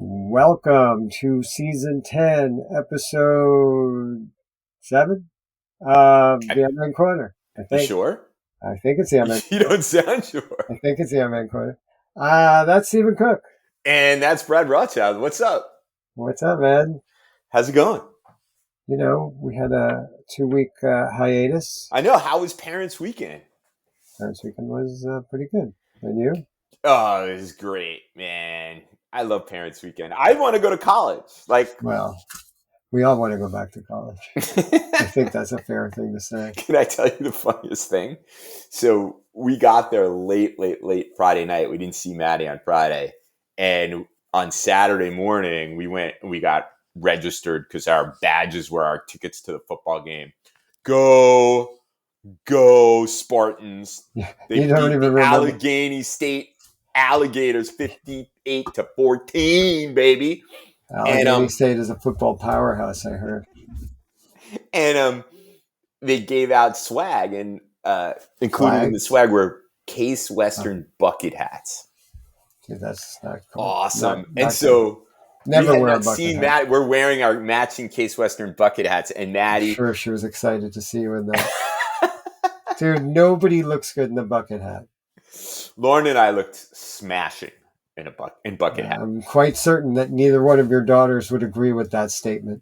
Welcome to season 10, episode 7 of the Unman Corner. I You think. sure? I think it's the Unman You Corner. don't sound sure. I think it's the Unman Corner. That's Stephen Cook. And that's Brad Rothschild. What's up? What's up, man? How's it going? You know, we had a 2-week hiatus. I know. How was Parents' Weekend? Parents' weekend was pretty good. And you? Oh, it was great, man. I love Parents' Weekend. I want to go to college. Well, we all want to go back to college. I think that's a fair thing to say. Can I tell you the funniest thing? So we got there late Friday night. We didn't see Maddie on Friday. And on Saturday morning, we went and we got registered because our badges were our tickets to the football game. Go Spartans. Yeah, They you don't beat even the remember. Allegheny State Alligators 58-14, baby. Allegheny State is a football powerhouse, I heard. And they gave out swag, and included in the swag were Case Western bucket hats. Dude, that's not cool. Awesome. Not so never we wear a had bucket hat. Matt. We're wearing our matching Case Western bucket hats, and Maddie. I'm sure she was excited to see you in that. Dude, nobody looks good in a bucket hat. Lauren and I looked smashing in bucket hat. I'm quite certain that neither one of your daughters would agree with that statement.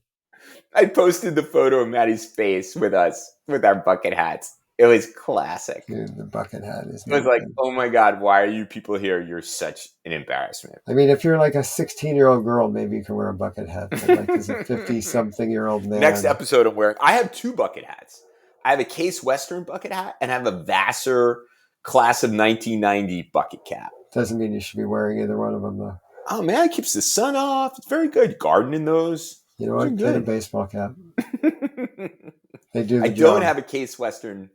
I posted the photo of Maddie's face with us with our bucket hats. It was classic. Dude, the bucket hat is. It was like, oh my God, why are you people here? You're such an embarrassment. I mean, if you're like a 16-year-old girl, maybe you can wear a bucket hat. But like as a 50-something-year-old man. Next episode, I have 2 bucket hats. I have a Case Western bucket hat, and I have a Vassar class of 1990 bucket cap. Doesn't mean you should be wearing either one of them, though. Oh man, it keeps the sun off. It's very good. Gardening those. You know what? Get a baseball cap. They do. I don't have a Case Western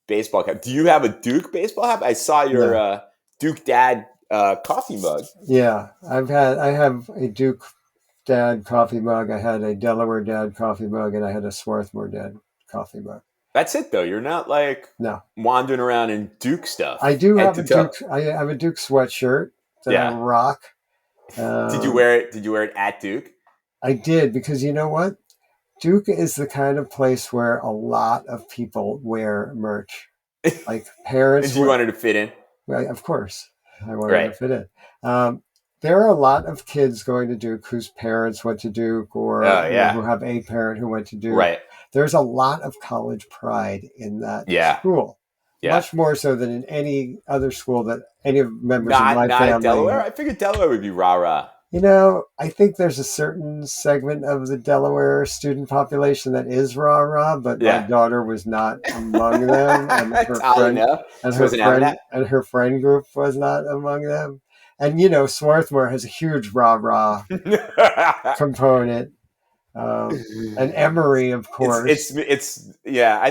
baseball cap. Do you have a Duke baseball cap? I saw your Duke Dad coffee mug. Yeah, I have a Duke Dad coffee mug. I had a Delaware Dad coffee mug, and I had a Swarthmore Dad coffee mug. That's it, though. You're not wandering around in Duke stuff. I do have a Duke. I have a Duke sweatshirt that I rock. Did you wear it? Did you wear it at Duke? I did, because you know what? Duke is the kind of place where a lot of people wear merch. Like parents. And you wanted to fit in? Well, of course, I wanted to fit in. There are a lot of kids going to Duke whose parents went to Duke, or who have a parent who went to Duke. Right. There's a lot of college pride in that school. Yeah. Much more so than in any other school that any of members of my family. Not Delaware? I figured Delaware would be rah-rah. You know, I think there's a certain segment of the Delaware student population that is rah-rah, but my daughter was not among them. And her friend group was not among them. And, you know, Swarthmore has a huge rah-rah component. And Emory, of course. I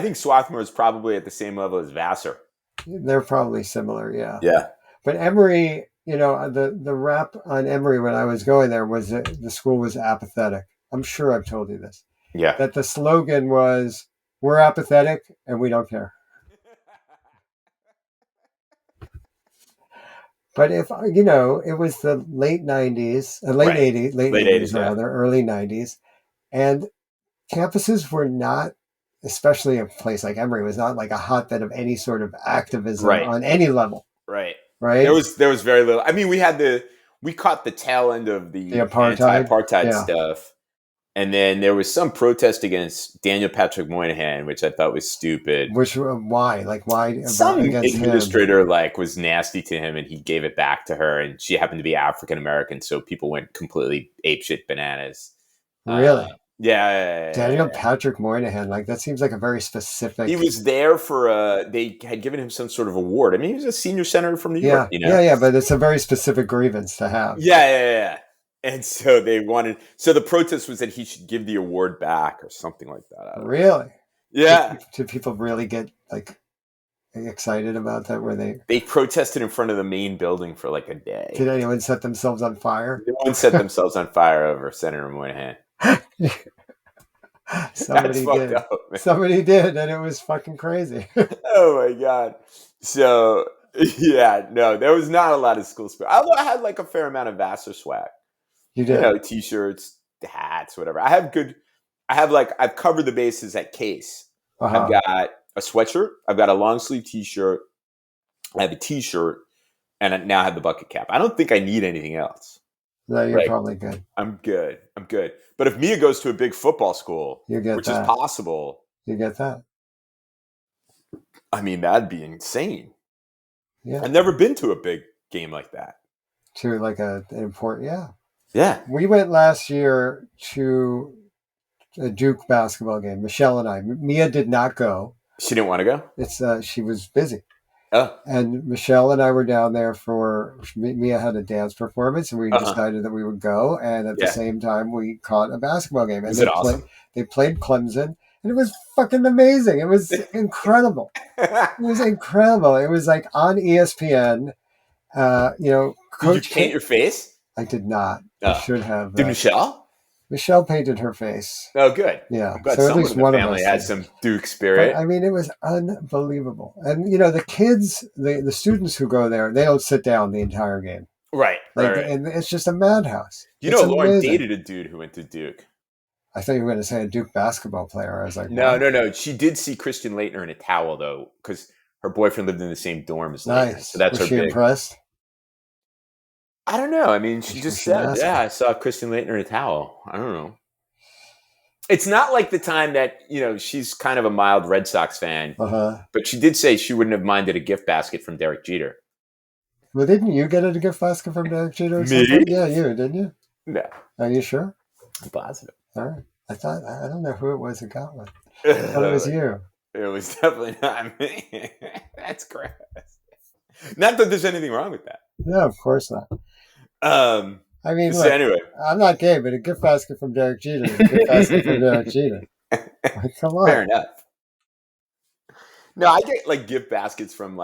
think Swarthmore is probably at the same level as Vassar. They're probably similar, yeah. Yeah. But Emory, you know, the rap on Emory when I was going there was that the school was apathetic. I'm sure I've told you this. Yeah. That the slogan was, we're apathetic and we don't care. But if, you know, it was the late 90s, late 80s rather, early 90s. And campuses were not, especially a place like Emory, was not like a hotbed of any sort of activism on any level. Right. Right. There was very little. I mean, we caught the tail end of the anti-apartheid stuff. And then there was some protest against Daniel Patrick Moynihan, which I thought was stupid. Why? Like, why? Some administrator was nasty to him, and he gave it back to her, and she happened to be African American, so people went completely apeshit bananas. Really? Yeah. Daniel Patrick Moynihan, that seems like a very specific. He was there for they had given him some sort of award. I mean, he was a senior senator from New York. You know? Yeah, but it's a very specific grievance to have. Yeah. And so the protest was that he should give the award back or something like that. Really? Yeah. Did people really get excited about that? They protested in front of the main building for a day. Did anyone set themselves on fire? No one set themselves on fire over Senator Moynihan. Somebody did. Somebody did, and it was fucking crazy. Oh my God. So, there was not a lot of school spirit. Although I had a fair amount of Vassar swag. You did. T-shirts, hats, whatever. I've covered the bases at Case. I've got a sweatshirt. I've got a long sleeve T-shirt. I have a T-shirt, and I now have the bucket cap. I don't think I need anything else. No, you're probably good. I'm good. But if Mia goes to a big football school, which is possible, you get that. I mean, that'd be insane. Yeah, I've never been to a big game like that. To like an important, yeah. We went last year to a Duke basketball game. Michelle and I. Mia did not go. She didn't want to go. She was busy. Oh. And Michelle and I were down there for Mia had a dance performance, and we decided that we would go. And at the same time, we caught a basketball game. And they played Clemson, and it was fucking amazing. It was incredible. It was incredible. It was like on ESPN. Did you paint your face? I did not. I should have. Did Michelle? Michelle painted her face. Oh, good. Yeah. I'm glad so at least one of us had some Duke spirit. But, I mean, it was unbelievable. And, the kids, the students who go there, they don't sit down the entire game. Right. And it's just a madhouse. Lauren dated a dude who went to Duke. I thought you were going to say a Duke basketball player. I was like, No. She did see Christian Laettner in a towel, though, because her boyfriend lived in the same dorm as Laettner. Nice. So that's was she impressed? I don't know. I mean, she just said, I saw Christian Laettner in a towel. I don't know. It's not like the time that, she's kind of a mild Red Sox fan. But she did say she wouldn't have minded a gift basket from Derek Jeter. Well, didn't you get a gift basket from Derek Jeter? Me? Yeah, you, didn't you? No. Are you sure? I'm positive. All right. I don't know who it was who got one. I thought it was you. It was definitely not me. That's gross. Not that there's anything wrong with that. No, of course not. I mean, look, anyway, I'm not gay, but a gift basket from Derek Jeter is a gift basket from Derek Jeter. Come on. Fair enough. No, I get gift baskets from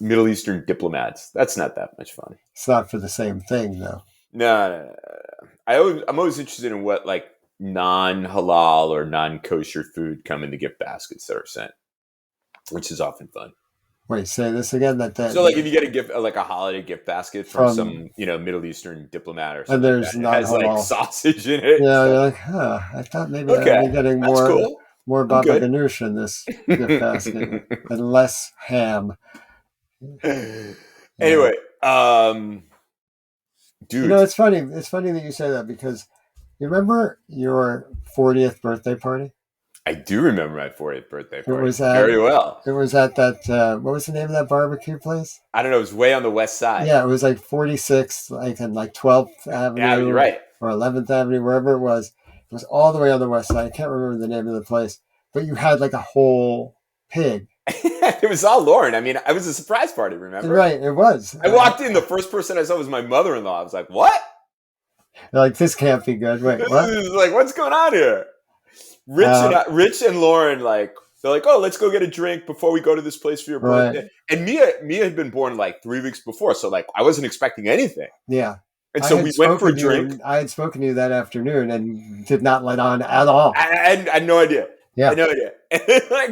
Middle Eastern diplomats. That's not that much fun. It's not for the same thing, though. No. I'm always interested in what non-halal or non-kosher food come in the gift baskets that are sent, which is often fun. Wait, say this again. So, if you get a gift, a holiday gift basket from some, Middle Eastern diplomat or something, and there's it has sausage in it. Yeah, you're like, I thought maybe I'd be getting more Baba Ganoush in this gift basket and less ham. Anyway, dude, it's funny. It's funny that you say that because you remember your 40th birthday party. I do remember my 40th birthday party. It was very well. It was at that, what was the name of that barbecue place? I don't know. It was way on the west side. Yeah, it was 46th, and 12th Avenue. Yeah, you're right. Or 11th Avenue, wherever it was. It was all the way on the west side. I can't remember the name of the place. But you had a whole pig. It was all Lauren. I mean, it was a surprise party, remember? Right, it was. I walked in. The first person I saw was my mother-in-law. I was like, what? This can't be good. Wait, what? This is what's going on here? Rich and Lauren, they're like, oh, let's go get a drink before we go to this place for your birthday. Right. And Mia had been born 3 weeks before, so I wasn't expecting anything. Yeah. And so we went for a drink. I had spoken to you that afternoon and did not let on at all. I had no idea. Yeah. I had no idea. And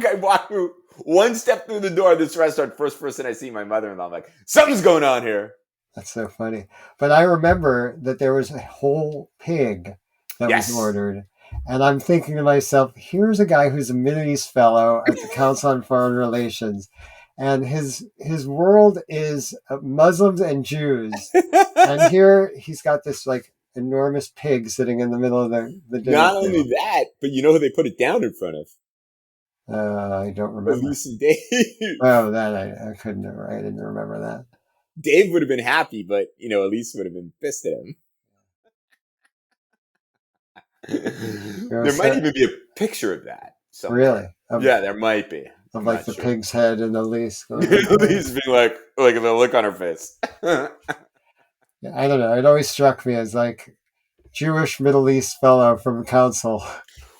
I walked through one step through the door of this restaurant, first person I see, my mother-in-law. I'm like, something's going on here. That's so funny. But I remember that there was a whole pig that was ordered. And I'm thinking to myself, here's a guy who's a Middle East fellow at the Council on Foreign Relations. And his world is Muslims and Jews. And here he's got this enormous pig sitting in the middle of the dinner. Not only that, but you know who they put it down in front of? I don't remember. Elise and Dave. Oh, that I couldn't. I didn't remember that. Dave would have been happy, but Elise would have been pissed at him. There might even be a picture of that somewhere. Really? Yeah, there might be. Of the pig's head and Elise. Elise being the look on her face. I don't know. It always struck me as Jewish Middle East fellow from council.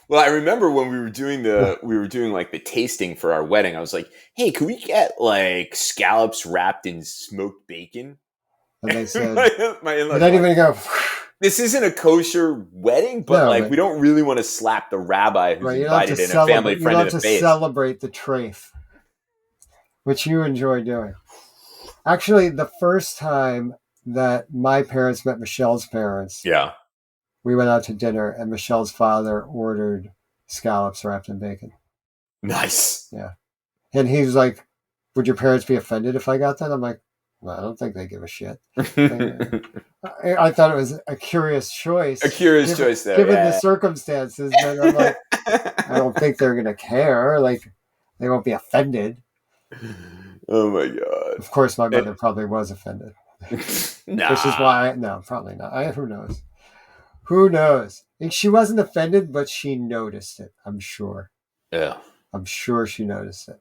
Well, I remember when we were doing the tasting for our wedding, I was like, hey, can we get scallops wrapped in smoked bacon? And they said, my in-laws, they didn't even go, this isn't a kosher wedding, but we don't really want to slap the rabbi who's invited in a family friend in the face. You have to celebrate the treif, which you enjoy doing. Actually, the first time that my parents met Michelle's parents. Yeah. We went out to dinner, and Michelle's father ordered scallops wrapped in bacon. Nice. Yeah. And he was like, would your parents be offended if I got that? I'm like, well, I don't think they give a shit. I thought it was a curious choice. A curious choice, though. Given the circumstances. But I'm like, I don't think they're going to care. Like, they won't be offended. Oh, my God. Of course, my mother probably was offended. Nah. Which is why, no, probably not. Who knows? Who knows? And she wasn't offended, but she noticed it, I'm sure. Yeah. I'm sure she noticed it.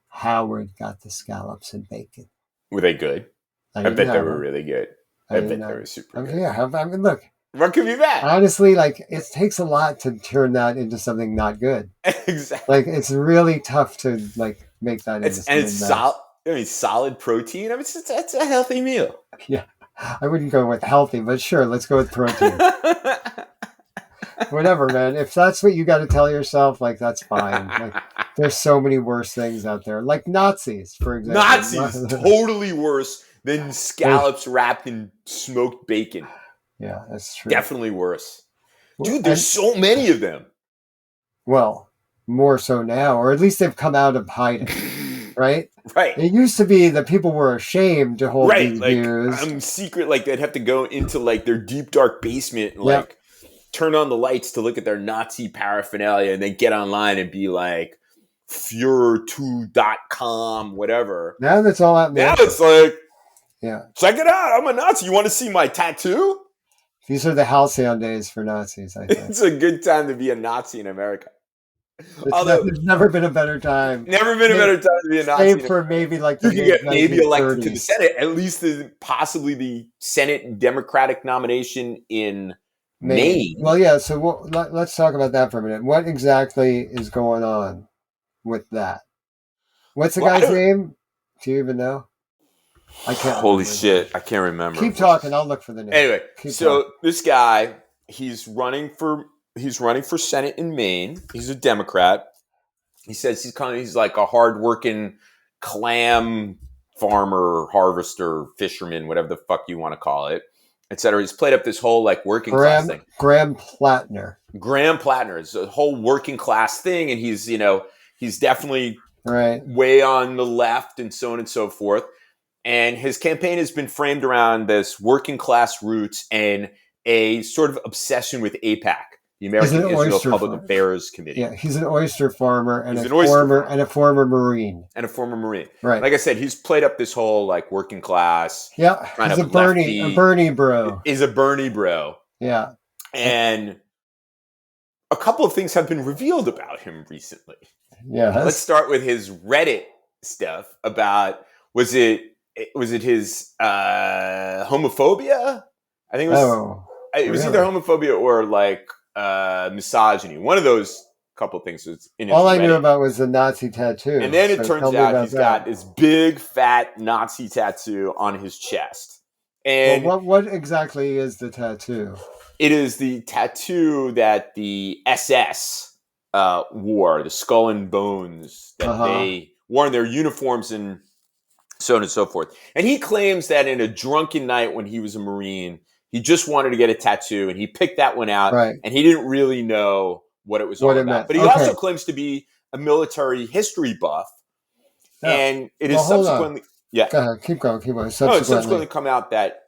Howard got the scallops and bacon. Were they good? I bet they were really good. I bet they were super good. Yeah, I mean, look. What could be bad? Honestly, like, it takes a lot to turn that into something not good. Exactly. Like, it's really tough to, like, make that into something and it's solid. I mean, solid protein. I mean, it's a healthy meal. Yeah. I wouldn't go with healthy, but sure, let's go with protein. Whatever, man. If that's what you got to tell yourself, like, that's fine. Like, there's so many worse things out there, like Nazis, for example. Nazis, totally worse than scallops wrapped in smoked bacon. Yeah, that's true. Definitely worse. Dude, there's so many of them. Well, more so now, or at least they've come out of hiding, right? Right. It used to be that people were ashamed to hold these views. Secret, like, they'd have to go into, like, their deep, dark basement and, like, turn on the lights to look at their Nazi paraphernalia and then get online and be like, Führer2.com, whatever. Now that's all out there. Now it's like, yeah, check it out. I'm a Nazi. You want to see my tattoo? These are the halcyon days for Nazis, I think. It's a good time to be a Nazi in America. There's never been a better time. Never been a better time to be a Nazi. Save for maybe like you can get maybe elected to the Senate, at least possibly the Senate Democratic nomination in Maine. Well, yeah. So let's talk about that for a minute. What exactly is going on with that? What's the guy's name? Do you even know? I can't. Holy shit, I can't remember. Keep talking. I'll look for the name. Anyway, this guy, he's running for Senate in Maine. He's a Democrat. He says he's like a hardworking clam farmer, harvester, fisherman, whatever the fuck you want to call it, etc. He's played up this whole like working class thing. Graham Plattner. It's a whole working class thing, and he's definitely way on the left and so on and so forth. And his campaign has been framed around this working class roots and a sort of obsession with AIPAC, the American Israel Public Affairs Committee. Yeah, he's an oyster farmer and a former Marine. Right. Like I said, he's played up this whole like working class. Yeah, he's a Bernie bro. Is a Bernie bro. Yeah. And a couple of things have been revealed about him recently. Yeah. Let's start with his Reddit stuff about was it his homophobia? I think it was either homophobia or like misogyny. One of those couple things was in his All I knew about was the Nazi tattoo. And then it turns out he's got this big fat Nazi tattoo on his chest. And what exactly is the tattoo? It is the tattoo that the SS wore, the skull and bones that they wore in their uniforms and so on and so forth. And he claims that in a drunken night when he was a Marine, he just wanted to get a tattoo and he picked that one out and he didn't really know what it was all about. But he also claims to be a military history buff. Yeah. And it is subsequently... Yeah. Go ahead. Keep going. It's subsequently come out that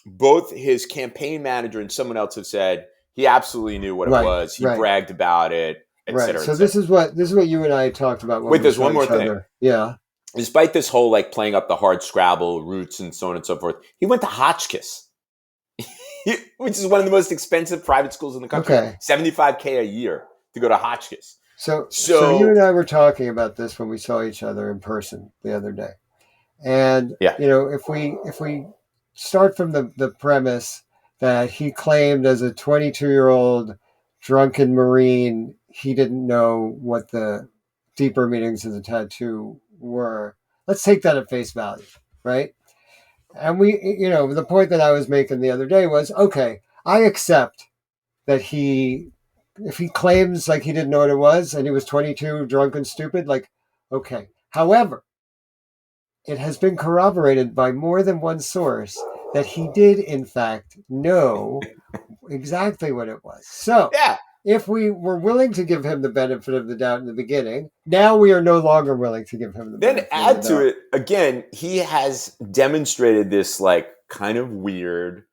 both his campaign manager and someone else have said he absolutely knew what it was. He bragged about it, etc. So this is what you and I talked about. Wait, there's one more thing. Yeah. Despite this whole like playing up the hard Scrabble roots and so on and so forth, he went to Hotchkiss, which is one of the most expensive private schools in the country. Okay. $75,000 a year to go to Hotchkiss. So you and I were talking about this when we saw each other in person the other day. And if we start from the premise that he claimed as a 22-year-old drunken Marine, he didn't know what the deeper meanings of the tattoo were. Let's take that at face value, right? And the point that I was making the other day was, okay, I accept that if he claims like he didn't know what it was and he was 22, drunk and stupid, like, okay. However, it has been corroborated by more than one source that he did, in fact, know exactly what it was. So, Yeah. if we were willing to give him the benefit of the doubt in the beginning, now we are no longer willing to give him the benefit Then of the add doubt. to it, again, he has demonstrated this like kind of weird,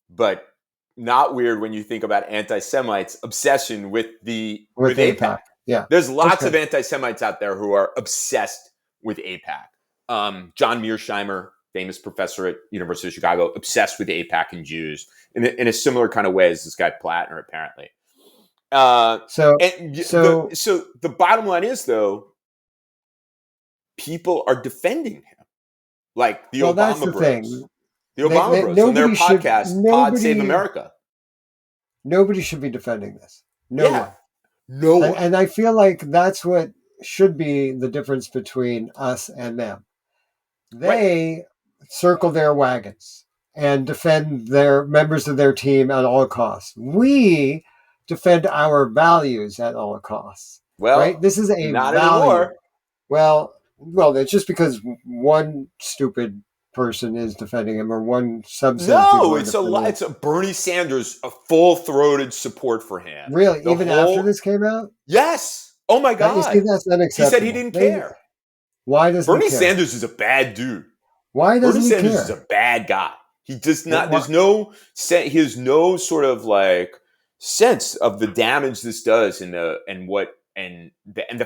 but not weird when you think about anti-Semites obsession with AIPAC. Yeah. There's lots of anti-Semites out there who are obsessed with AIPAC. John Mearsheimer, famous professor at University of Chicago, obsessed with AIPAC and Jews in a similar kind of way as this guy Plattner, apparently. So the bottom line is, though, people are defending him, like the Obama that's the bros. Thing. The Obama bros on their podcast, Pod Save America. Nobody should be defending this. No one. No one. And I feel like that's what should be the difference between us and them. They circle their wagons and defend their members of their team at all costs. We defend our values at all costs. Well, right? This is a not value. Anymore. Well, it's just because one stupid person is defending him or one subset. No, it's a Bernie Sanders, a full-throated support for him. Really? Even after this came out? Yes. Oh my God. You see, that's unacceptable. He said he didn't care. Why doesn't Bernie he care? Sanders is a bad dude. Why doesn't Bernie he Sanders care? is a bad guy. He does not. He has no sort of like sense of the damage this does and the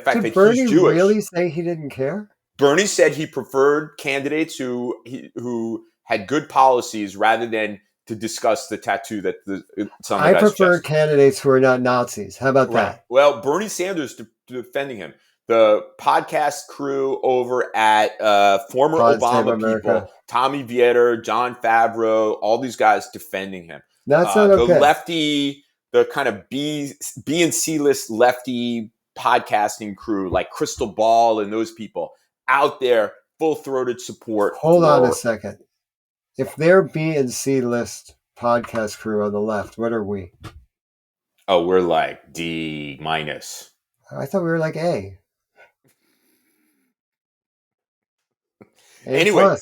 fact that Bernie he's Jewish. Really say he didn't care? Bernie said he preferred candidates who had good policies rather than to discuss the tattoo that some of I prefer candidates who are not Nazis. How about that? Well, Bernie Sanders defending him. The podcast crew over at former Obama people, Tommy Vietor, John Favreau, all these guys defending him. That's not okay. The lefty, the kind of B and C list lefty podcasting crew like Crystal Ball and those people out there, full-throated support. Hold on a second. If they're B and C list podcast crew on the left, what are we? Oh, we're like D-. I thought we were like A. Anyway,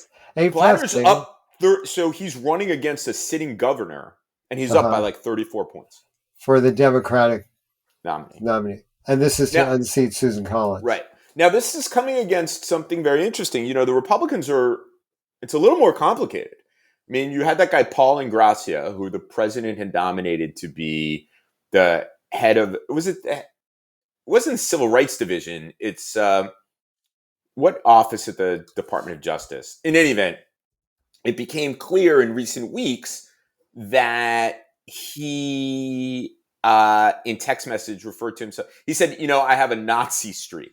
Platter's up. So he's running against a sitting governor, and he's up by like 34 points. For the Democratic nominee. And this is to unseat Susan Collins. Right. Now, this is coming against something very interesting. The Republicans it's a little more complicated. I mean, you had that guy, Paul Ingrassia, who the president had nominated to be the head of, it wasn't the Civil Rights Division. It's what office at the Department of Justice? In any event, it became clear in recent weeks that he, in text message, referred to himself. He said, I have a Nazi streak.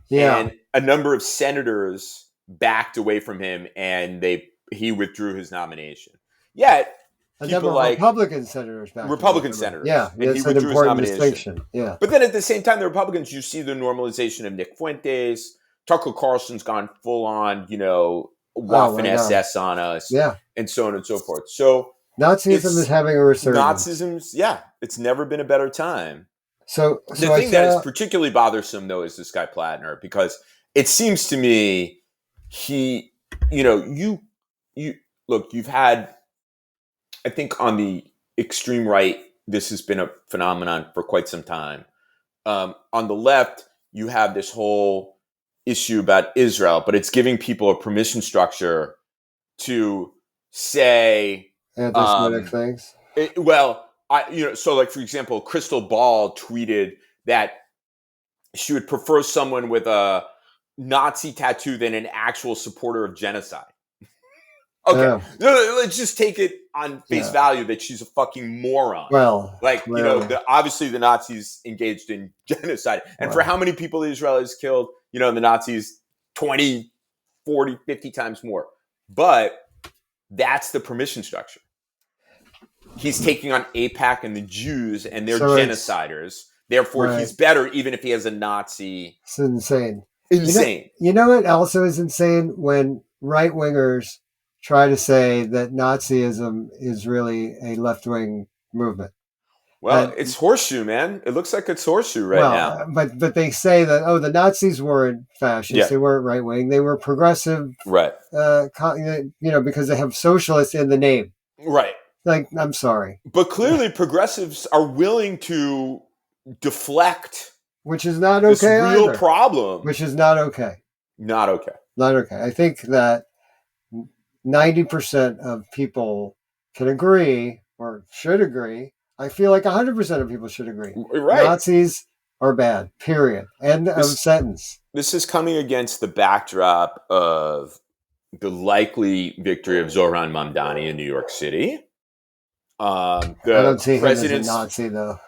Yeah. And a number of senators backed away from him, and he withdrew his nomination. Yet, a number of Republican senators backed Republican senators. Yeah, and he withdrew his nomination. Distinction. Yeah. But then at the same time, the Republicans, you see the normalization of Nick Fuentes. Tucker Carlson's gone full on, Waffen SS on us. Yeah. And so on and so forth. So Nazism is having a resurgence. It's never been a better time. So the thing that is particularly bothersome, though, is this guy Plattner, because it seems to me you've had, I think on the extreme right, this has been a phenomenon for quite some time. On the left, you have this whole issue about Israel, but it's giving people a permission structure to say anti-Semitic things. So like, for example, Crystal Ball tweeted that she would prefer someone with a Nazi tattoo than an actual supporter of genocide. Okay, let's just take it on face value that she's a fucking moron. Obviously the Nazis engaged in genocide. And for how many people Israel has killed, the Nazis 20, 40, 50 times more. But that's the permission structure. He's taking on AIPAC and the Jews, and they're genociders. Therefore, he's better even if he has a Nazi. It's insane. Insane. You know what also is insane? When right-wingers try to say that Nazism is really a left-wing movement. Well, it's horseshoe, man. It looks like it's horseshoe right now. But they say that the Nazis weren't fascists. Yeah. They weren't right wing. They were progressive. Right. Because they have socialist in the name. Right. Like, I'm sorry. But clearly progressives are willing to deflect, which is not okay. This real either. problem. Which is not okay. Not okay. Not okay. I think that 90% of people can agree or should agree. I feel like 100% of people should agree. Right. Nazis are bad, period. End of sentence. This is coming against the backdrop of the likely victory of Zohran Mamdani in New York City. I don't see him as a Nazi, though.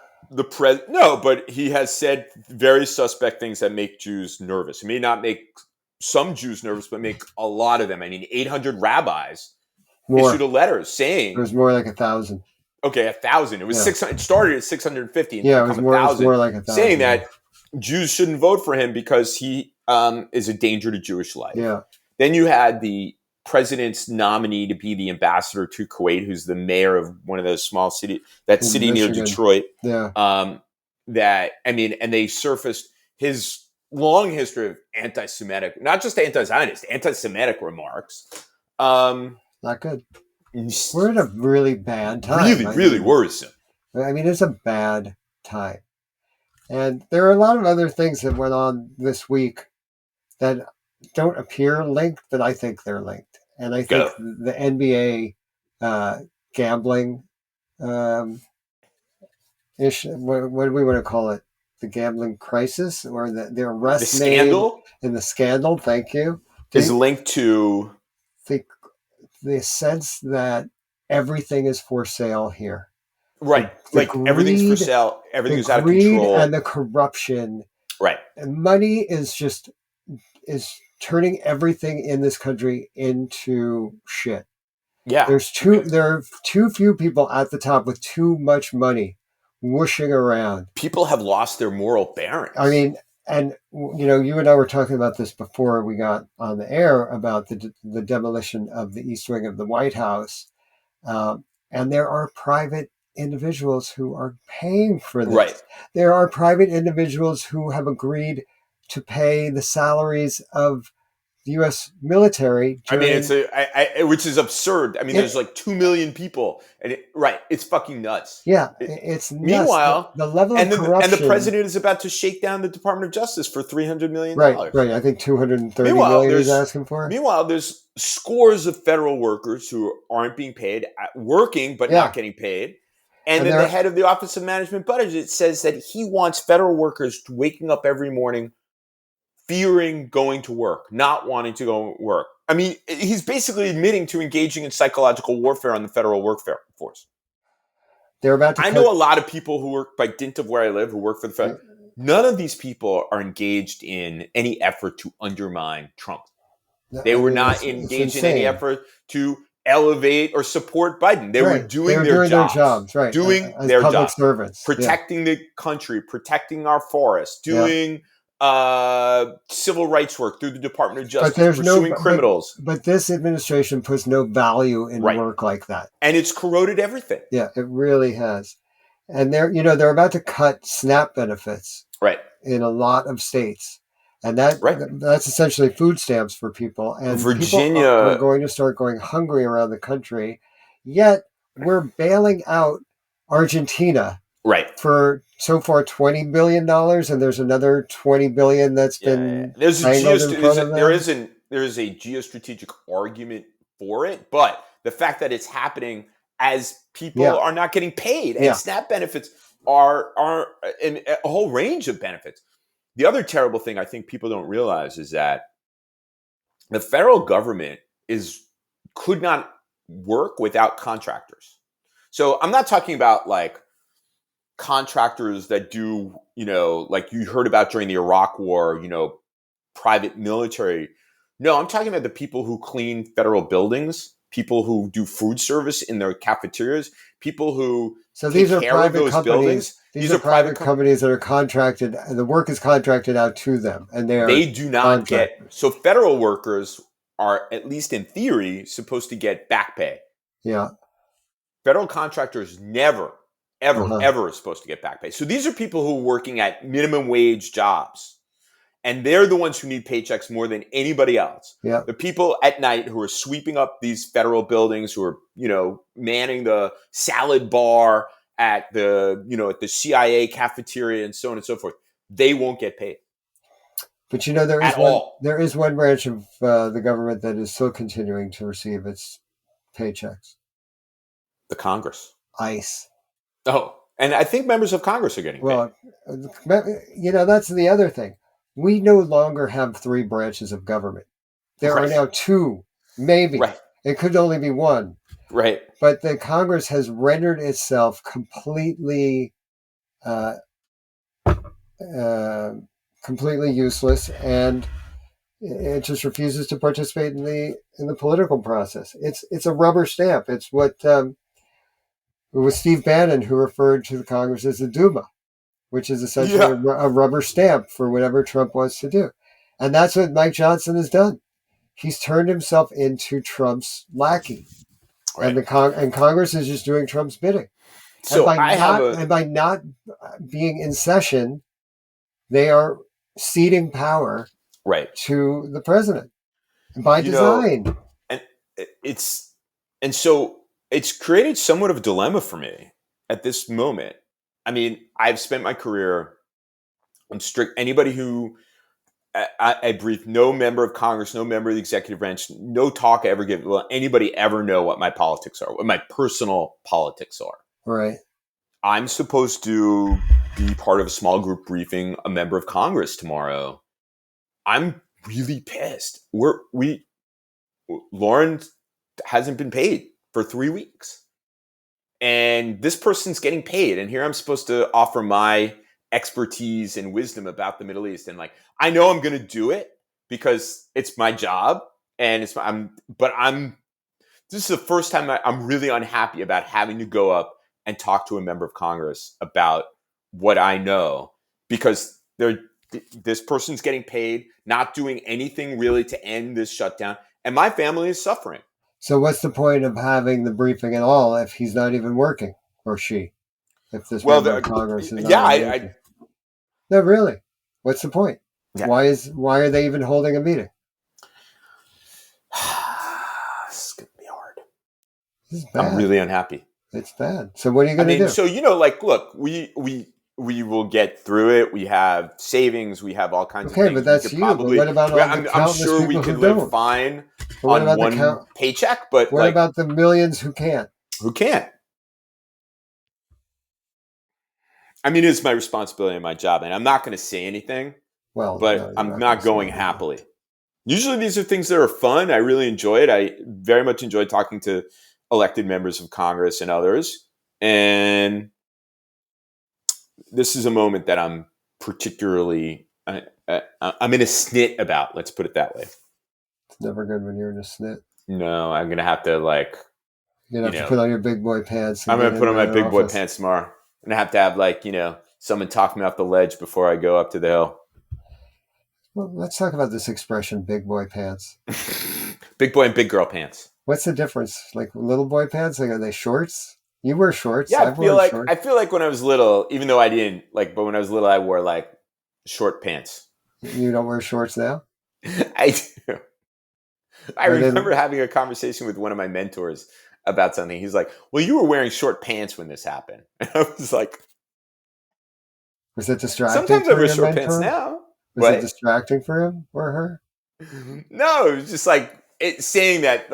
No, but he has said very suspect things that make Jews nervous. He may not make some Jews nervous, but make a lot of them. I mean, 800 rabbis issued a letter saying... It was more like 1,000. Okay, 1,000. It was 600. It started at 650 and it was more like 1,000. Saying that Jews shouldn't vote for him because he is a danger to Jewish life. Yeah. Then you had the president's nominee to be the ambassador to Kuwait, who's the mayor of one of those small cities, that city near Detroit. Yeah. And they surfaced his long history of anti-Semitic, not just anti-Zionist, anti-Semitic remarks. Not good. We're in a really bad time. Really worrisome. I mean, it's a bad time. And there are a lot of other things that went on this week that don't appear linked, but I think they're linked. And I think the NBA gambling issue, what do we want to call it? The gambling crisis or the arrest, the scandal? And the scandal, thank you. Is linked to the sense that everything is for sale here. Right. Everything's for sale. Everything is out of control. And the corruption. Right. And money is turning everything in this country into shit. Yeah. There are too few people at the top with too much money whooshing around. People have lost their moral bearings. I mean, and you and I were talking about this before we got on the air about the demolition of the East Wing of the White House. And there are private individuals who are paying for this. Right. There are private individuals who have agreed to pay the salaries of the U.S. military. Which is absurd. I mean, there's like 2 million people, and it's fucking nuts. Yeah, it's nuts. Meanwhile, the level of corruption, and the president is about to shake down the Department of Justice for $300 million. Right. I think $230 million he's asking for. Meanwhile, there's scores of federal workers who aren't being paid, working but not getting paid. And then the head of the Office of Management Budget says that he wants federal workers waking up every morning fearing going to work, not wanting to go to work. I mean, he's basically admitting to engaging in psychological warfare on the federal workforce. I know a lot of people who work by dint of where I live who work for the federal. None of these people are engaged in any effort to undermine Trump. They were not engaged in any effort to elevate or support Biden. They were doing their jobs. Right. Doing as their public jobs. Servants. Protecting the country, protecting our forests, doing civil rights work through the Department of Justice, pursuing criminals. But this administration puts no value in work like that. And it's corroded everything. Yeah, it really has. And they're about to cut SNAP benefits in a lot of states. And that's essentially food stamps for people. And Virginia people are going to start going hungry around the country. Yet we're bailing out Argentina for so far $20 billion, and there's another $20 billion that's been there is a geostrategic argument for it, but the fact that it's happening as people are not getting paid, and SNAP benefits are in a whole range of benefits. The other terrible thing I think people don't realize is that the federal government could not work without contractors. So I'm not talking about like contractors that do, like you heard about during the Iraq War, private military. No, I'm talking about the people who clean federal buildings, people who do food service in their cafeterias, people who these are private companies. These are private companies that are contracted, and the work is contracted out to them, and they do not get. So federal workers are, at least in theory, supposed to get back pay. Yeah. Federal contractors never ever is supposed to get back pay. So these are people who are working at minimum wage jobs. And they're the ones who need paychecks more than anybody else. Yeah. The people at night who are sweeping up these federal buildings, who are, manning the salad bar at the CIA cafeteria and so on and so forth, they won't get paid. But there is one branch of the government that is still continuing to receive its paychecks. The Congress. ICE. Oh, and I think members of Congress are getting paid. Well, that's the other thing. We no longer have 3 branches of government. There are now 2, maybe. Right. It could only be 1. Right. But the Congress has rendered itself completely useless, and it just refuses to participate in the political process. It's a rubber stamp. It's what it was Steve Bannon who referred to the Congress as the Duma, which is essentially a rubber stamp for whatever Trump wants to do. And that's what Mike Johnson has done. He's turned himself into Trump's lackey. Right. And Congress is just doing Trump's bidding. So and by not being in session, they are ceding power to the president by design. So it's created somewhat of a dilemma for me at this moment. I mean, I've spent my career, I'm strict. Anybody who I brief, no member of Congress, no member of the executive branch, no talk I ever give. Will anybody ever know what my politics are, what my personal politics are? Right. I'm supposed to be part of a small group briefing a member of Congress tomorrow. I'm really pissed. Lauren hasn't been paid for 3 weeks. And this person's getting paid. And here I'm supposed to offer my expertise and wisdom about the Middle East. And I know I'm going to do it because it's my job. And this is the first time I'm really unhappy about having to go up and talk to a member of Congress about what I know, because this person's getting paid, not doing anything really to end this shutdown. And my family is suffering. So what's the point of having the briefing at all if he's not even working, or she? If this member of Congress is not working? No, really. What's the point? Yeah. Why are they even holding a meeting? This is going to be hard. This is bad. I'm really unhappy. It's bad. So what are you going to do? So, look, we will get through it. We have savings. We have all kinds of things. Okay, but that's you. But what about all the countless people who don't? I'm sure we could live fine on one paycheck, but what about the millions who can't? Who can't? I mean, it's my responsibility and my job, and I'm not going to say anything. Well, but I'm not going happily. Usually these are things that are fun. I really enjoy it. I very much enjoy talking to elected members of Congress and others. And this is a moment that I'm particularly, I'm in a snit about. Let's put it that way. It's never good when you're in a snit. No, I'm going to have to You're going to have to put on your big boy pants. I'm going to put on my big boy pants tomorrow. I'm going to have someone talk me off the ledge before I go up to the hill. Well, let's talk about this expression, big boy pants. Big boy and big girl pants. What's the difference? Like little boy pants? Are they shorts? You wear shorts. Yeah, I feel like when I was little, even though I didn't but when I was little, I wore short pants. You don't wear shorts now? I do. I remember having a conversation with one of my mentors about something. He's like, well, you were wearing short pants when this happened. And I was like, was it distracting? Sometimes I wear short pants now. Was it distracting for him or her? No, it was just saying that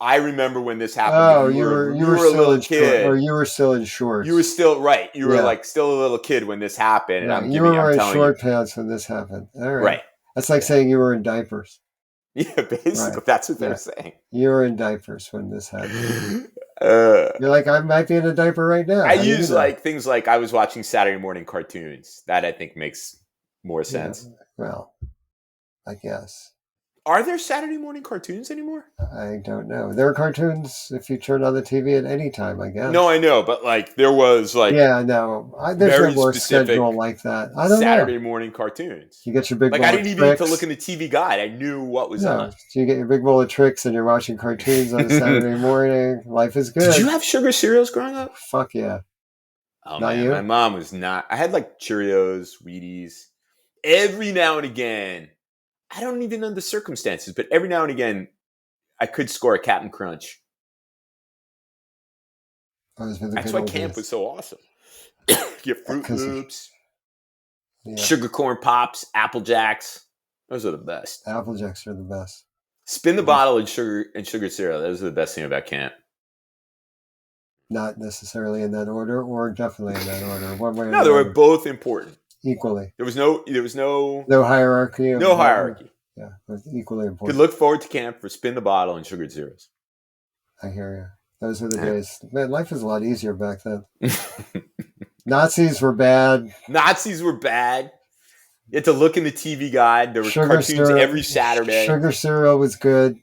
I remember when this happened. Oh, you were a little kid, or you were still in shorts. You were still right. You were still a little kid when this happened. Yeah, and you were wearing short pants when this happened. All right. Right. That's like saying you were in diapers. Yeah, basically, that's what they're saying. You were in diapers when this happened. You're like, I might be in a diaper right now. I use things like I was watching Saturday morning cartoons. That I think makes more sense. Yeah, well, I guess. Are there Saturday morning cartoons anymore? I don't know. There are cartoons if you turn on the TV at any time, I guess. No, I know, but there was yeah, no, there's no more schedule like that. I don't know. Saturday morning cartoons. You get your big bowl I didn't of even tricks. need to look in the TV guide. I knew what was on. So you get your big bowl of tricks and you're watching cartoons on a Saturday morning. Life is good. Did you have sugar cereals growing up? Fuck yeah. Oh Not man, you? my mom was not. I had like Cheerios, Wheaties. Every now and again, I don't even know the circumstances, but every now and again, I could score a Captain Crunch. Those were the That's good why old camp was days. so awesome. Get Fruit 'Cause Loops, yeah, sugar corn pops, Apple Jacks. Those are the best. Apple Jacks are the best. Spin the bottle and sugar cereal. Those are the best thing about camp. Not necessarily in that order, or definitely in that order. One way or No, the they were other. both important. Equally. There was no No hierarchy of no hierarchy. Yeah, equally Could important. look forward to camp for spin the bottle and sugared zeros. I hear you. Those were the Yeah. days. Man, life was a lot easier back then. Nazis were bad. Nazis were bad. You had to look in the TV guide. There were Sugar cartoons cereal, every Saturday. Sugar cereal was good.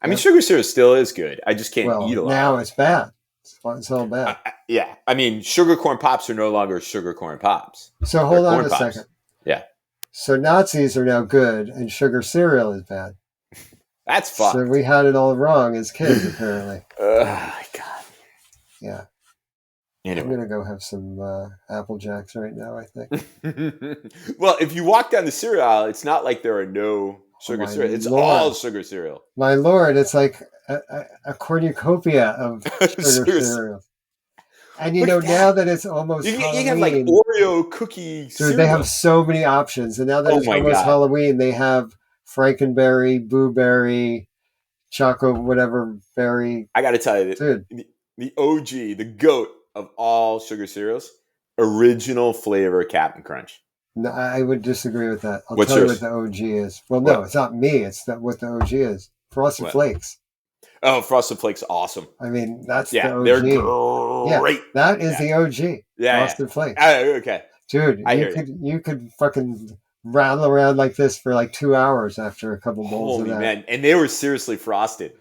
I mean, sugar cereal still is good. I just can't eat a lot. Now it's bad. It's all bad. Yeah. I mean, sugar corn pops are no longer sugar corn pops. So hold on a second. Yeah. So Nazis are now good and sugar cereal is bad. That's fucked. So we had it all wrong as kids, apparently. Oh, my God. Yeah. Anyway. I'm going to go have some Apple Jacks right now, I think. Well, if you walk down the cereal aisle, it's not like there are no sugar cereal. It's all sugar cereal. My Lord, it's like a cornucopia of sugar cereals. And you know, now that it's almost Halloween, you have like Oreo cookie cereal. They have so many options. And now that it's almost Halloween, they have Frankenberry, Blueberry, Choco, whatever berry. I got to tell you, the OG, the GOAT of all sugar cereals, original flavor Captain Crunch. No, I would disagree with that. I'll tell you what the OG is. Well, no, it's not me. It's what the OG is. Frosted Flakes. Oh, Frosted Flakes, awesome. I mean, that's the OG. They're great. Yeah, that is the OG. Frosted Flakes. Okay. Dude, you could fucking rattle around like this for like 2 hours after a couple bowls of that. Man. And they were seriously frosted.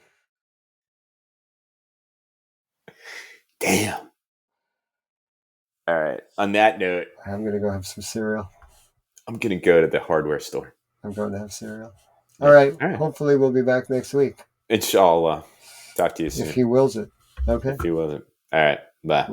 Damn. All right. On that note, I'm going to go have some cereal. I'm going to go to the hardware store. I'm going to have cereal. All right. Hopefully we'll be back next week. Inshallah. Talk to you soon. If he wills it. Okay. If he wills it. All right. Bye.